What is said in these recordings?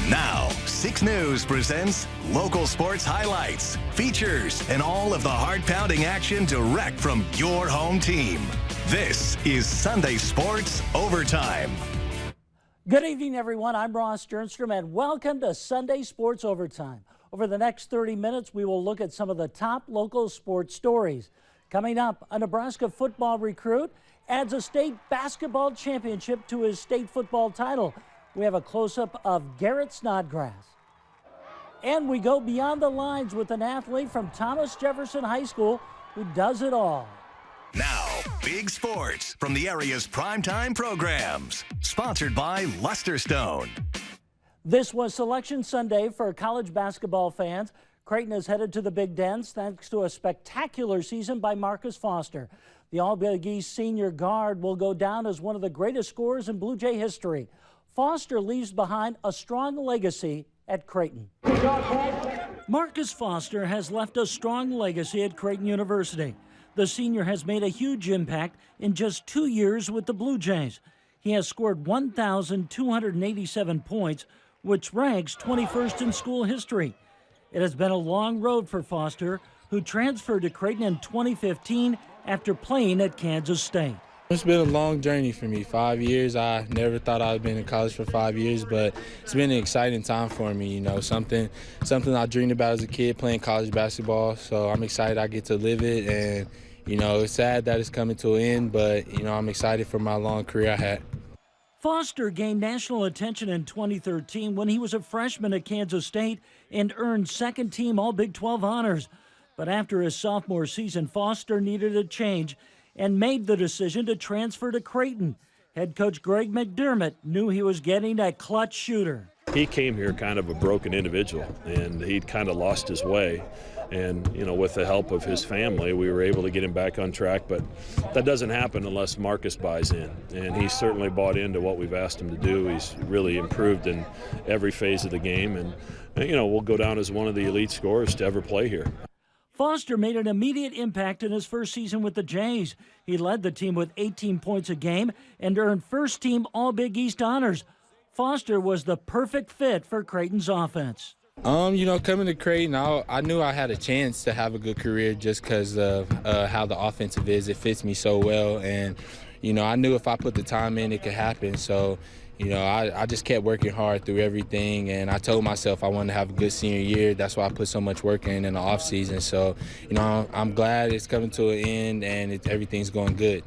Now, 6 News presents local sports highlights, features, and all of the heart-pounding action direct from your home team. This is Sunday Sports Overtime. Good evening, everyone. I'm Ross Sternstrom, and welcome to Sunday Sports Overtime. Over the next 30 minutes, we will look at some of the top local sports stories. Coming up, a Nebraska football recruit adds a state basketball championship to his state football title. We have a close-up of Garrett Snodgrass. And we go beyond the lines with an athlete from Thomas Jefferson High School who does it all. Now, big sports from the area's primetime programs. Sponsored by Lusterstone. This was Selection Sunday for college basketball fans. Creighton is headed to the Big Dens thanks to a spectacular season by Marcus Foster. The All-Big East senior guard will go down as one of the greatest scorers in Blue Jay history. Foster leaves behind a strong legacy at Creighton. Marcus Foster has left a strong legacy at Creighton University. The senior has made a huge impact in just 2 years with the Blue Jays. He has scored 1,287 points, which ranks 21st in school history. It has been a long road for Foster, who transferred to Creighton in 2015 after playing at Kansas State. It's been a long journey for me, 5 years. I never thought I'd been in college for 5 years, but it's been an exciting time for me, you know, something I dreamed about as a kid, playing college basketball. So I'm excited I get to live it, and, you know, it's sad that it's coming to an end, but, you know, I'm excited for my long career I had. Foster gained national attention in 2013 when he was a freshman at Kansas State and earned second-team All-Big 12 honors. But after his sophomore season, Foster needed a change and made the decision to transfer to Creighton. Head coach Greg McDermott knew he was getting a clutch shooter. He came here kind of a broken individual, and he'd kind of lost his way. And, you know, with the help of his family, we were able to get him back on track. But that doesn't happen unless Marcus buys in. And he certainly bought into what we've asked him to do. He's really improved in every phase of the game. And, you know, we'll go down as one of the elite scorers to ever play here. Foster made an immediate impact in his first season with the Jays. He led the team with 18 points a game and earned first-team All-Big East honors. Foster was the perfect fit for Creighton's offense. You know, coming to Creighton, I knew I had a chance to have a good career just because of how the offensive is. It fits me so well, and, you know, I knew if I put the time in, it could happen. So, you know, I just kept working hard through everything, and I told myself I wanted to have a good senior year. That's why I put so much work in the offseason. So, you know, I'm glad it's coming to an end and everything's going good.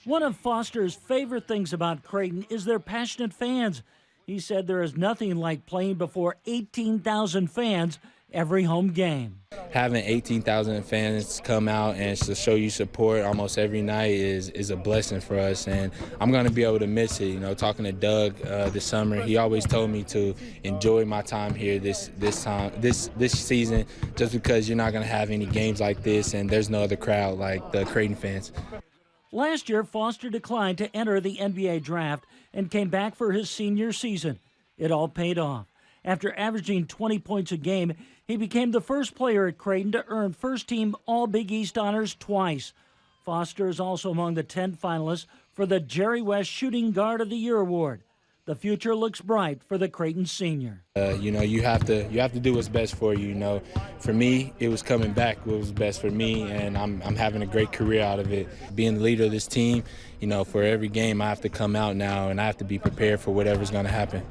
One of Foster's favorite things about Creighton is their passionate fans. He said there is nothing like playing before 18,000 fans every home game. Having 18,000 fans come out and to show you support almost every night is a blessing for us, and I'm going to be able to miss it. You know, talking to Doug this summer, he always told me to enjoy my time here this season, just because you're not going to have any games like this, and there's no other crowd like the Creighton fans. Last year, Foster declined to enter the NBA draft and came back for his senior season. It all paid off. After averaging 20 points a game, he became the first player at Creighton to earn first-team All-Big East honors twice. Foster is also among the 10 finalists for the Jerry West Shooting Guard of the Year award. The future looks bright for the Creighton senior. You know, you have to do what's best for you. You know, for me, it was coming back what was best for me, and I'm having a great career out of it. Being the leader of this team, you know, for every game I have to come out now, and I have to be prepared for whatever's going to happen.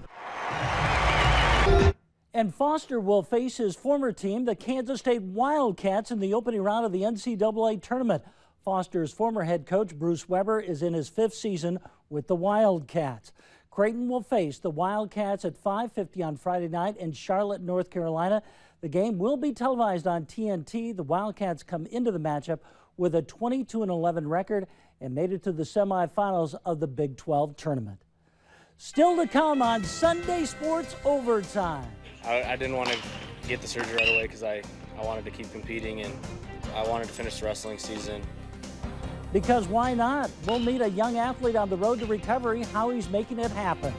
And Foster will face his former team, the Kansas State Wildcats, in the opening round of the NCAA tournament. Foster's former head coach, Bruce Weber, is in his 5th season with the Wildcats. Creighton will face the Wildcats at 5:50 on Friday night in Charlotte, North Carolina. The game will be televised on TNT. The Wildcats come into the matchup with a 22-11 record and made it to the semifinals of the Big 12 tournament. Still to come on Sunday Sports Overtime. I didn't want to get the surgery right away because I wanted to keep competing, and I wanted to finish the wrestling season. Because why not? We'll meet a young athlete on the road to recovery, how he's making it happen.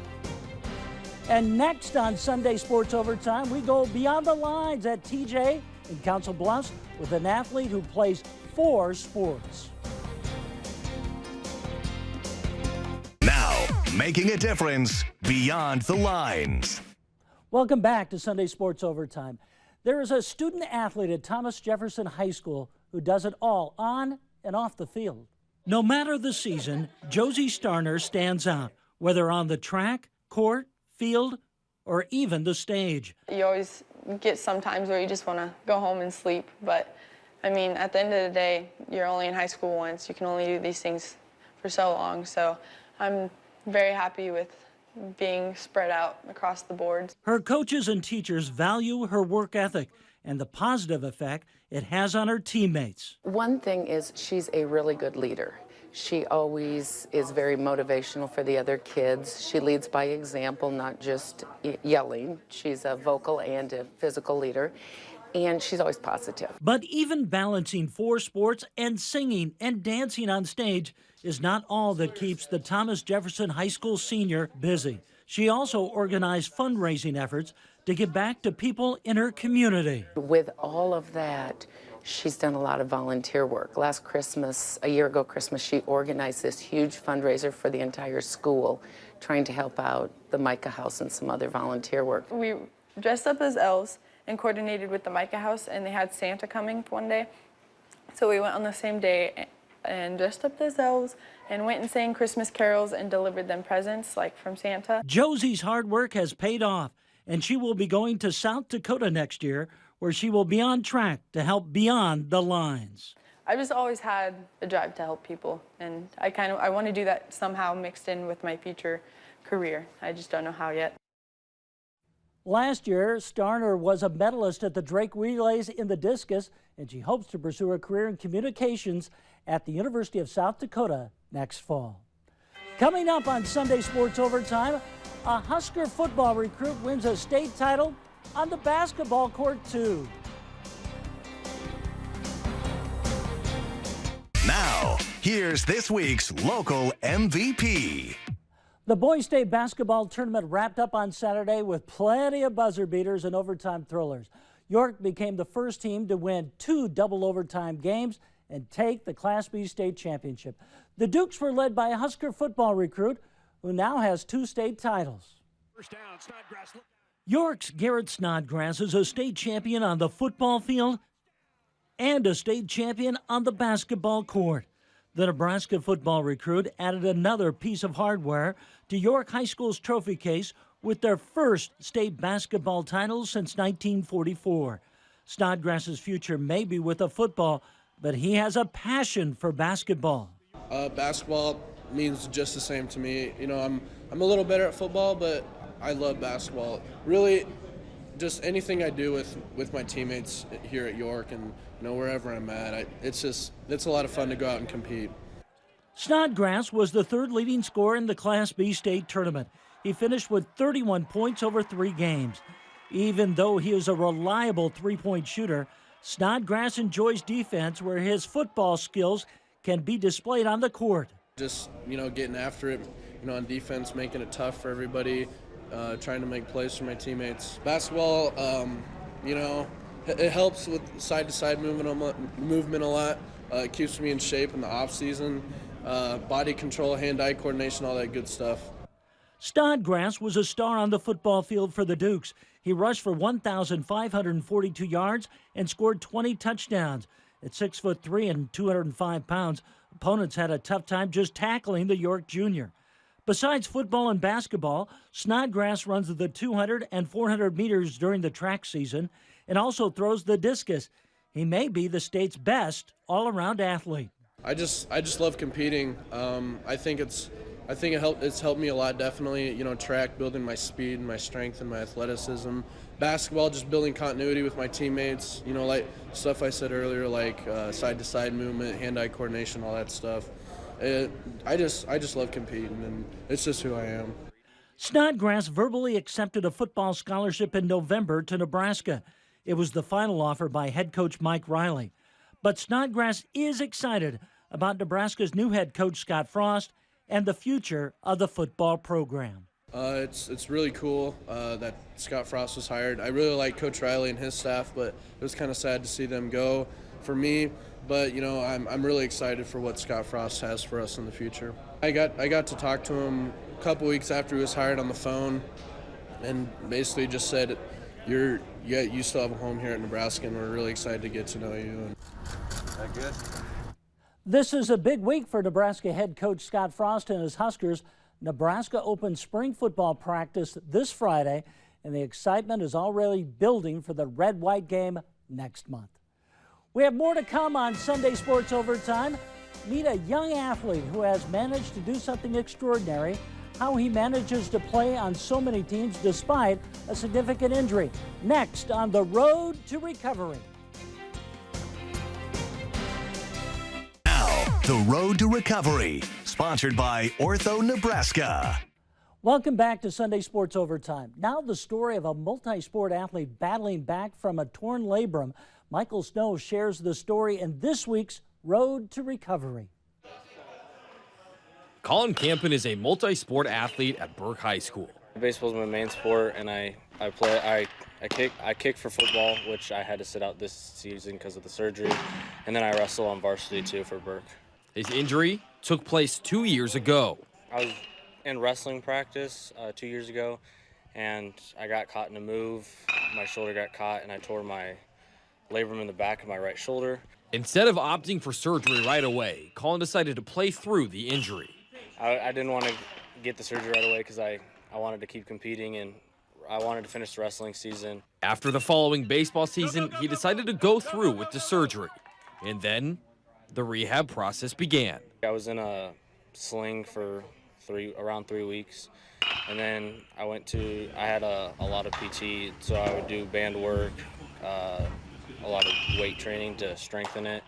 And next on Sunday Sports Overtime, we go beyond the lines at TJ in Council Bluffs with an athlete who plays 4 sports. Now, making a difference beyond the lines. Welcome back to Sunday Sports Overtime. There is a student athlete at Thomas Jefferson High School who does it all on and off the field. No matter the season, Josie Starner stands out, whether on the track, court, field, or even the stage. You always get some times where you just want to go home and sleep, but I mean, at the end of the day, you're only in high school once. You can only do these things for so long, so I'm very happy with being spread out across the boards. Her coaches and teachers value her work ethic and the positive effect it has on her teammates. One thing is she's a really good leader. She always is very motivational for the other kids. She leads by example, not just yelling. She's a vocal and a physical leader, and she's always positive. But even balancing 4 sports and singing and dancing on stage is not all that keeps the Thomas Jefferson High School senior busy. She also organized fundraising efforts to give back to people in her community. With all of that, she's done a lot of volunteer work. Last Christmas, a year ago Christmas, she organized this huge fundraiser for the entire school, trying to help out the Micah House and some other volunteer work. We dressed up as elves and coordinated with the Micah House, and they had Santa coming one day. So we went on the same day and dressed up as elves and went and sang Christmas carols and delivered them presents like from Santa. Josie's hard work has paid off, and she will be going to South Dakota next year, where she will be on track to help beyond the lines. I've just always had a drive to help people, and I want to do that somehow mixed in with my future career. I just don't know how yet. Last year, Starner was a medalist at the Drake Relays in the discus, and she hopes to pursue a career in communications at the University of South Dakota next fall. Coming up on Sunday Sports Overtime, a Husker football recruit wins a state title on the basketball court, too. Now, here's this week's local MVP. The boys' state basketball tournament wrapped up on Saturday with plenty of buzzer beaters and overtime thrillers. York became the first team to win 2 double overtime games and take the Class B state championship. The Dukes were led by a Husker football recruit who now has 2 state titles. First down, Snodgrass. York's Garrett Snodgrass is a state champion on the football field and a state champion on the basketball court. The Nebraska football recruit added another piece of hardware to York High School's trophy case with their first state basketball title since 1944. Snodgrass's future may be with the football, but he has a passion for basketball. Basketball means just the same to me. You know, I'm a little better at football, but I love basketball. Really, just anything I do with my teammates here at York and wherever I'm at, it's a lot of fun to go out and compete. Snodgrass was the 3rd leading scorer in the Class B state tournament. He finished with 31 points over 3 games. Even though he is a reliable 3-point shooter, Snodgrass enjoys defense where his football skills can be displayed on the court. Just, getting after it, on defense, making it tough for everybody, trying to make plays for my teammates. Basketball, it helps with side-to-side movement a lot. It keeps me in shape in the off-season. Body control, hand-eye coordination, all that good stuff. Snodgrass was a star on the football field for the Dukes. He rushed for 1,542 yards and scored 20 touchdowns. At 6'3" and 205 pounds, opponents had a tough time just tackling the York junior. Besides football and basketball, Snodgrass runs the 200 and 400 meters during the track season and also throws the discus. He may be the state's best all-around athlete. I just love competing. I think it's helped me a lot, definitely. Track, building my speed and my strength and my athleticism. Basketball, just building continuity with my teammates. Like stuff I said earlier, like side-to-side movement, hand-eye coordination, all that stuff. I just love competing, and it's just who I am. Snodgrass verbally accepted a football scholarship in November to Nebraska. It was the final offer by head coach Mike Riley. But Snodgrass is excited about Nebraska's new head coach Scott Frost and the future of the football program. It's really cool that Scott Frost was hired. I really like Coach Riley and his staff, but it was kind of sad to see them go for me. But I'm really excited for what Scott Frost has for us in the future. I got to talk to him a couple weeks after he was hired on the phone, and basically just said, you still have a home here at Nebraska, and we're really excited to get to know you. That good? This is a big week for Nebraska head coach Scott Frost and his Huskers. Nebraska opens spring football practice this Friday, and the excitement is already building for the red-white game next month. We have more to come on Sunday Sports Overtime. Meet a young athlete who has managed to do something extraordinary, how he manages to play on so many teams despite a significant injury. Next on The Road to Recovery. Now, The Road to Recovery, sponsored by Ortho Nebraska. Welcome back to Sunday Sports Overtime. Now the story of a multi-sport athlete battling back from a torn labrum. Michael Snow shares the story in this week's Road to Recovery. Colin Campen is a multi-sport athlete at Burke High School. Baseball is my main sport, and I kick for football, which I had to sit out this season because of the surgery, and then I wrestle on varsity too for Burke. His injury took place 2 years ago. I was in wrestling practice 2 years ago, and I got caught in a move. My shoulder got caught, and I tore my labrum in the back of my right shoulder. Instead of opting for surgery right away, Colin decided to play through the injury. I didn't want to get the surgery right away because I wanted to keep competing, and I wanted to finish the wrestling season. After the following baseball season, he decided to go through with the surgery. And then the rehab process began. I was in a sling for around 3 weeks, and then I had a lot of PT, so I would do band work, a lot of weight training to strengthen it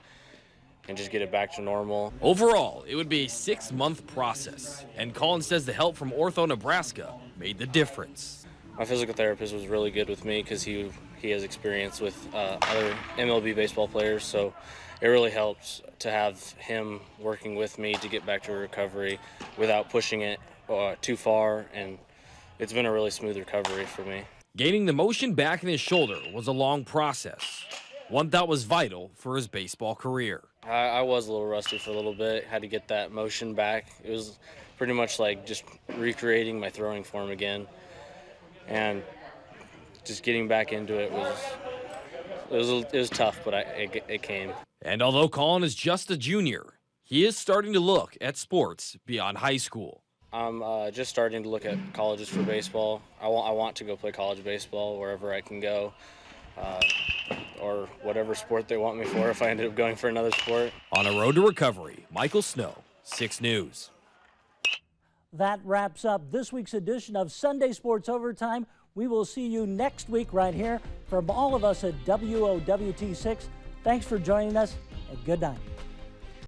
and just get it back to normal. Overall, it would be a 6-month process, and Colin says the help from Ortho Nebraska made the difference. My physical therapist was really good with me because he has experience with other MLB baseball players, so it really helped to have him working with me to get back to recovery without pushing it too far, and it's been a really smooth recovery for me. Gaining the motion back in his shoulder was a long process, one that was vital for his baseball career. I was a little rusty for a little bit, had to get that motion back. It was pretty much like just recreating my throwing form again, and just getting back into it was tough, but it came. And although Colin is just a junior, he is starting to look at sports beyond high school. I'm just starting to look at colleges for baseball. I want to go play college baseball wherever I can go, or whatever sport they want me for if I ended up going for another sport. On a road to recovery, Michael Snow, 6 News. That wraps up this week's edition of Sunday Sports Overtime. We will see you next week right here from all of us at WOWT6. Thanks for joining us, and good night.